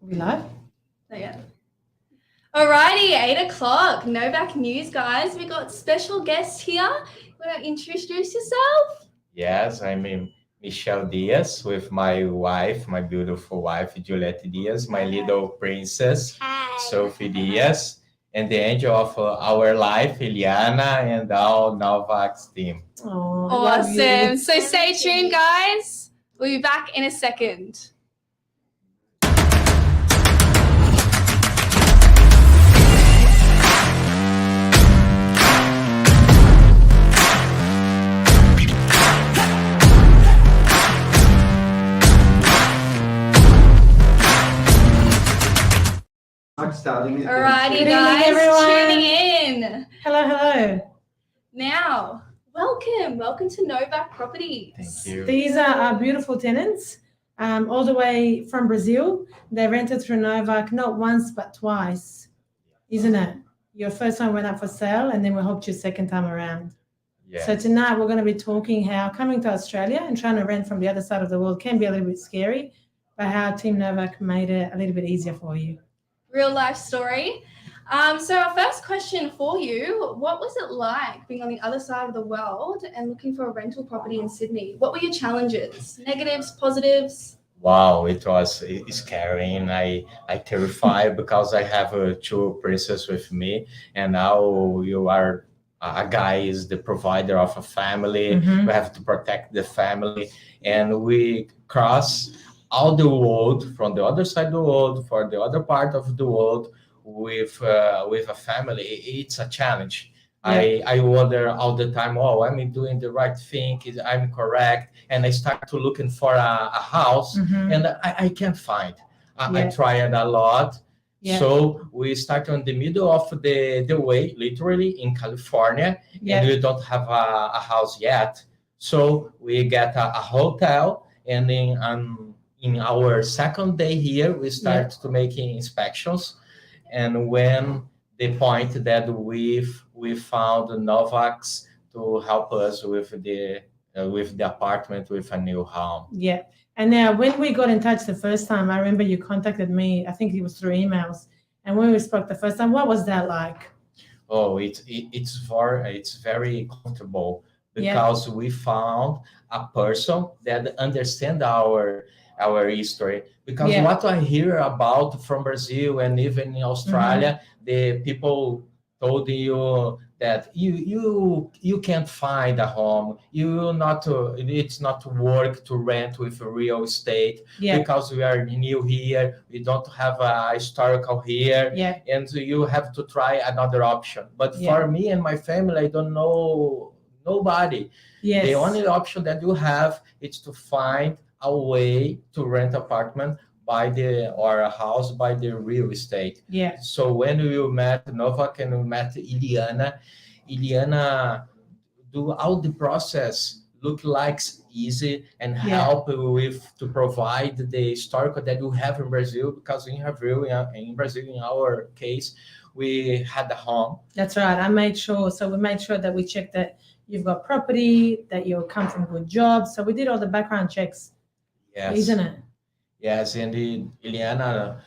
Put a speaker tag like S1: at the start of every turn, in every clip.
S1: We live?
S2: Not yet. Alrighty, 8 o'clock. Novak News, guys. We got special guests here. You want to introduce yourself?
S3: Yes, Michelle Diaz with my wife, my beautiful wife, Juliette Diaz, my little princess, Sophie Diaz, and the angel of our life, ILIJANA, and all Novak's team.
S1: Oh,
S2: Awesome. So stay tuned, guys. We'll be back in a second. Alrighty, guys, tuning in.
S1: Hello.
S2: Now, welcome to Novak Properties.
S3: Thank you.
S1: These are our beautiful tenants, all the way from Brazil. They rented through Novak not once but twice, isn't it? Your first time went up for sale, and then we helped you second time around.
S3: Yes.
S1: So tonight we're going to be talking how coming to Australia and trying to rent from the other side of the world can be a little bit scary, but how Team Novak made it a little bit easier for you.
S2: Real life story. So our first question for you, what was it like being on the other side of the world and looking for a rental property in Sydney? What were your challenges? Negatives, positives?
S3: Wow, it was scary, and I terrified because I have two princes with me, and now you are a guy is the provider of a family.
S1: Mhm.
S3: We have to protect the family, and we cross all the world from the other side of the world for the other part of the world with a family. It's a challenge.
S1: Yeah.
S3: I wonder all the time, oh, I'm doing the right thing, I'm correct, and I start to looking for a house,
S1: Mhm.
S3: and I can't find. I
S1: Yeah.
S3: tried a lot.
S1: Yeah.
S3: So we start in the middle of the way, literally in California,
S1: Yeah.
S3: and we don't have a house yet. So we get a hotel, and in our second day here, we start to making inspections. And when the point that we found Novaks to help us with the apartment with a new home.
S1: Yeah. And now when we got in touch the first time, I remember you contacted me, I think it was through emails. And when we spoke the first time, what was that like?
S3: Oh, it's very comfortable
S1: Yeah.
S3: because we found a person that understand our history. Because
S1: Yeah.
S3: what I hear about from Brazil and even in Australia, the people told you that you can't find a home. You will not. It's not work to rent with real estate
S1: Yeah.
S3: because we are new here. We don't have a historical here.
S1: Yeah.
S3: And so you have to try another option. But
S1: Yeah.
S3: for me and my family, I don't know nobody.
S1: Yes.
S3: The only option that you have is to find a way to rent apartment or a house by the real estate.
S1: Yeah.
S3: So when we met Novak and we met Iliana do all the process look like easy and
S1: Yeah.
S3: help with to provide the historical that you have in Brazil, because in Brazil, in our case, we had a home.
S1: That's right. I made sure. So we made sure that we checked that you've got property, that you come from good jobs. So we did all the background checks,
S3: Yes.
S1: isn't it?
S3: Yes, and Iliana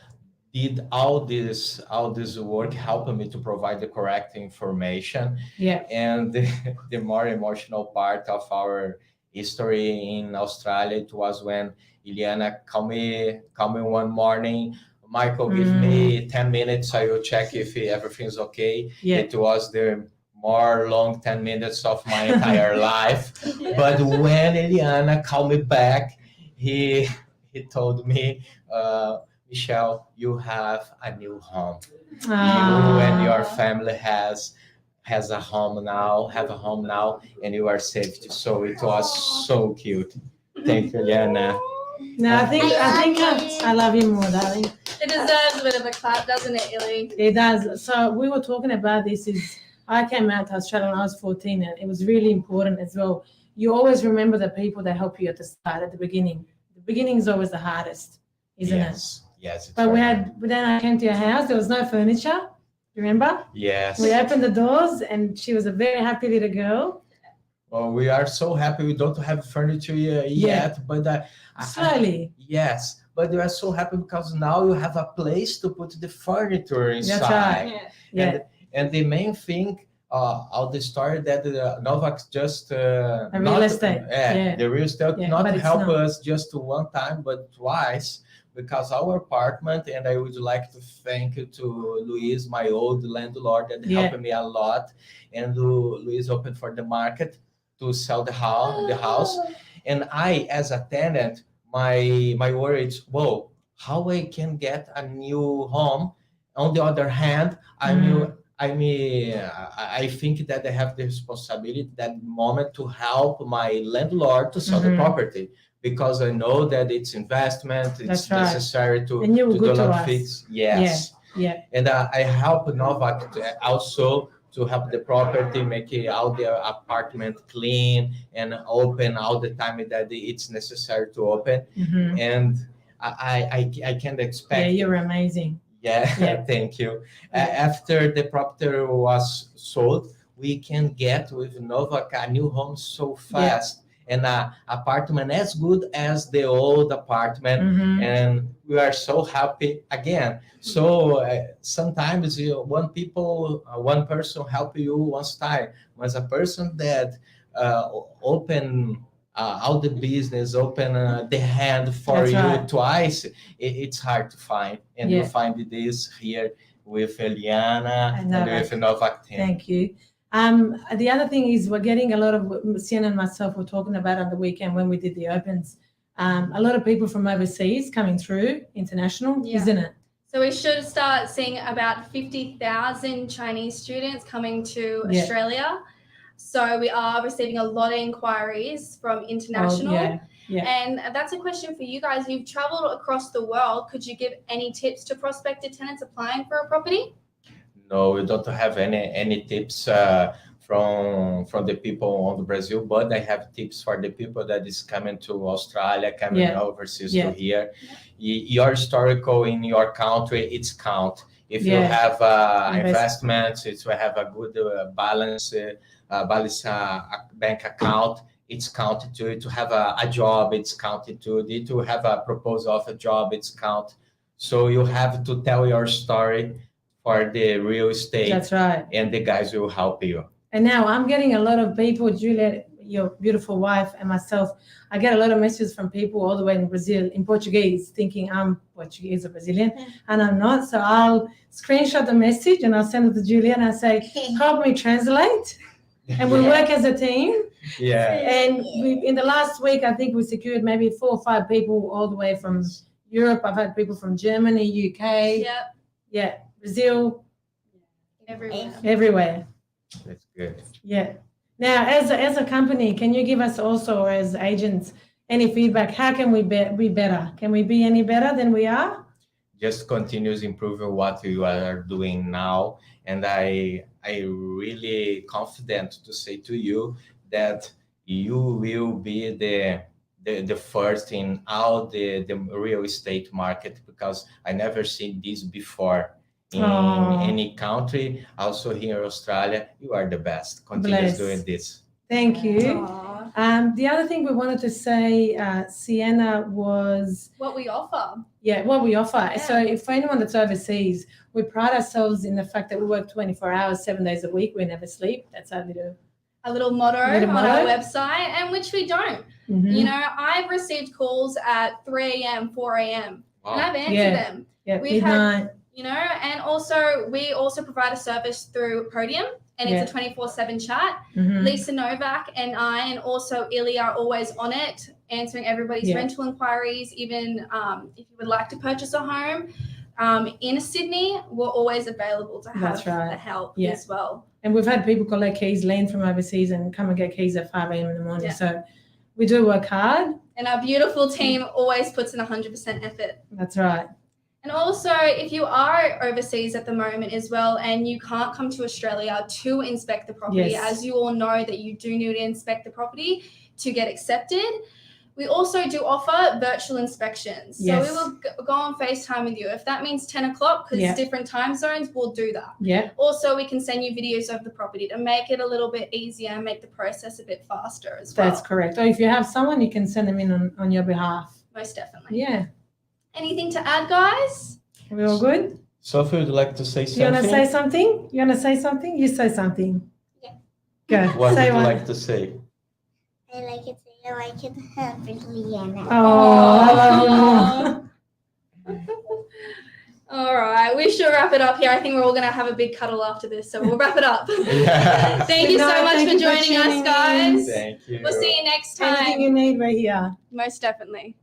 S3: did all this work, helping me to provide the correct information.
S1: Yeah.
S3: And the more emotional part of our history in Australia, it was when Iliana called me one morning. Michael, give me 10 minutes. I will check if everything's okay.
S1: Yeah.
S3: It was the more long 10 minutes of my entire life. But when Iliana called me back, he told me, Michelle, you have a new home. You and your family has a home now, and you are safe. So it was so cute. Thank you, Liana.
S1: No, I think I love you more, darling.
S2: It deserves a bit of a clap, doesn't it, Illy?
S1: It does. So we were talking about this. I came out to Australia when I was 14, and it was really important as well. You always remember the people that help you at the start, at the beginning. The beginning is always the hardest, isn't it?
S3: Yes.
S1: But then I came to your house. There was no furniture. Remember?
S3: Yes.
S1: We opened the doors, and she was a very happy little girl.
S3: Well, we are so happy. We don't have furniture yet, but
S1: Slowly.
S3: yes, but we are so happy because now you have a place to put the furniture inside.
S1: That's right. Yeah.
S3: And the main thing of the story that Novak just
S1: A real estate. Yeah.
S3: the real estate
S1: Yeah,
S3: not
S1: but it's
S3: help
S1: not.
S3: us just one time but twice, because our apartment, and I would like to thank you to Luis, my old landlord, that helped me a lot, and Luis opened for the market to sell the house, and I as a tenant, my worry is, whoa, how I can get a new home. On the other hand, I think that I have the responsibility that moment to help my landlord to sell the property, because I know that it's investment, it's
S1: That's right.
S3: necessary to
S1: And you were
S3: do
S1: good
S3: a
S1: to
S3: lot of
S1: us.
S3: things. Yes.
S1: Yeah.
S3: And I help Novak also to help the property, make all the apartment clean and open all the time that it's necessary to open. And I can't expect.
S1: Yeah, you're amazing.
S3: Yeah. Thank you. After the property was sold, we can get with Novak a new home so fast, and an apartment as good as the old apartment, and we are so happy again. So sometimes one person help you one time, was a person that open all the business, open the hand for
S1: That's
S3: you
S1: right.
S3: twice. It's hard to find, and you find this here with Eliana and with Novak team.
S1: Thank you. The other thing is we're getting a lot of, Sienna and myself were talking about on the weekend when we did the opens, a lot of people from overseas coming through, international, isn't it?
S2: So we should start seeing about 50,000 Chinese students coming to Australia. So we are receiving a lot of inquiries from international. And that's a question for you guys. You've traveled across the world. Could you give any tips to prospective tenants applying for a property?
S3: No, we don't have any tips from the people on the Brazil, but I have tips for the people that is coming to Australia, coming overseas to here. Your historical in your country, it's count. If you have investments, if you have a good balance bank account, it's counted to it. To have a job, it's counted to it. To have a proposal of a job, it's counted. So you have to tell your story for the real estate.
S1: That's right.
S3: And the guys will help you.
S1: And now I'm getting a lot of people, Julia, your beautiful wife, and myself. I get a lot of messages from people all the way in Brazil in Portuguese, thinking I'm Portuguese or Brazilian, and I'm not. So I'll screenshot the message and I'll send it to Julia and I say, help me translate. And we work as a team. And in the last week, I think we secured maybe 4 or 5 people all the way from Europe. I've had people from Germany, UK. Brazil. Everywhere.
S3: That's good.
S1: Now, as a company, can you give us also as agents any feedback? How can we be better? Can we be any better than we are?
S3: Just continues improving what you are doing now, and I really confident to say to you that you will be the first in all the real estate market, because I never seen this before in any country. Also here in Australia, you are the best. Continue doing this.
S1: Thank you. The other thing we wanted to say, Sienna, was
S2: what we offer.
S1: What we offer. So if for anyone that's overseas, we pride ourselves in the fact that we work 24 hours, 7 days a week. We never sleep. That's our
S2: little motto on our website, and which we don't. You know, I've received calls at 3 a.m., 4 a.m. and I've answered them. We've had, you know, and also we also provide a service through Podium, and it's a 24/7 chat. Lisa Novak and I, and also Ilya, are always on it, answering everybody's rental inquiries. Even if you would like to purchase a home in Sydney, we're always available to have the help as well.
S1: And we've had people collect keys, land from overseas, and come and get keys at 5 a.m. in the morning. So we do work hard.
S2: And our beautiful team always puts in 100% effort.
S1: That's right.
S2: And also, if you are overseas at the moment as well, and you can't come to Australia to inspect the property, as you all know that you do need to inspect the property to get accepted, We also do offer virtual inspections. So
S1: Yes.
S2: we will go on FaceTime with you. If that means 10 o'clock, because
S1: Yeah.
S2: different time zones, we'll do that.
S1: Yeah.
S2: Also, we can send you videos of the property to make it a little bit easier and make the process a bit faster as well.
S1: That's correct. Or if you have someone, you can send them in on your behalf.
S2: Most definitely.
S1: Yeah.
S2: Anything to add, guys?
S1: We all good?
S3: Sophie, would you like to say
S1: You
S3: something?
S1: want to say something? You want to say something? You say something.
S4: Yeah.
S1: Go.
S3: What
S1: say
S3: would you
S1: one.
S3: like to say?
S4: I like it with Liana.
S1: Oh, I love you more.
S2: All right. We should wrap it up here. I think we're all going to have a big cuddle after this. So we'll wrap it up.
S3: Yeah.
S2: Thank you
S1: Good
S2: so
S1: night.
S2: much
S1: Thank
S2: for
S1: you for
S2: joining us,
S1: tuning in.
S2: guys.
S3: Thank you.
S2: We'll see you next
S1: Anything
S2: time.
S1: you need, we're here.
S2: Most definitely.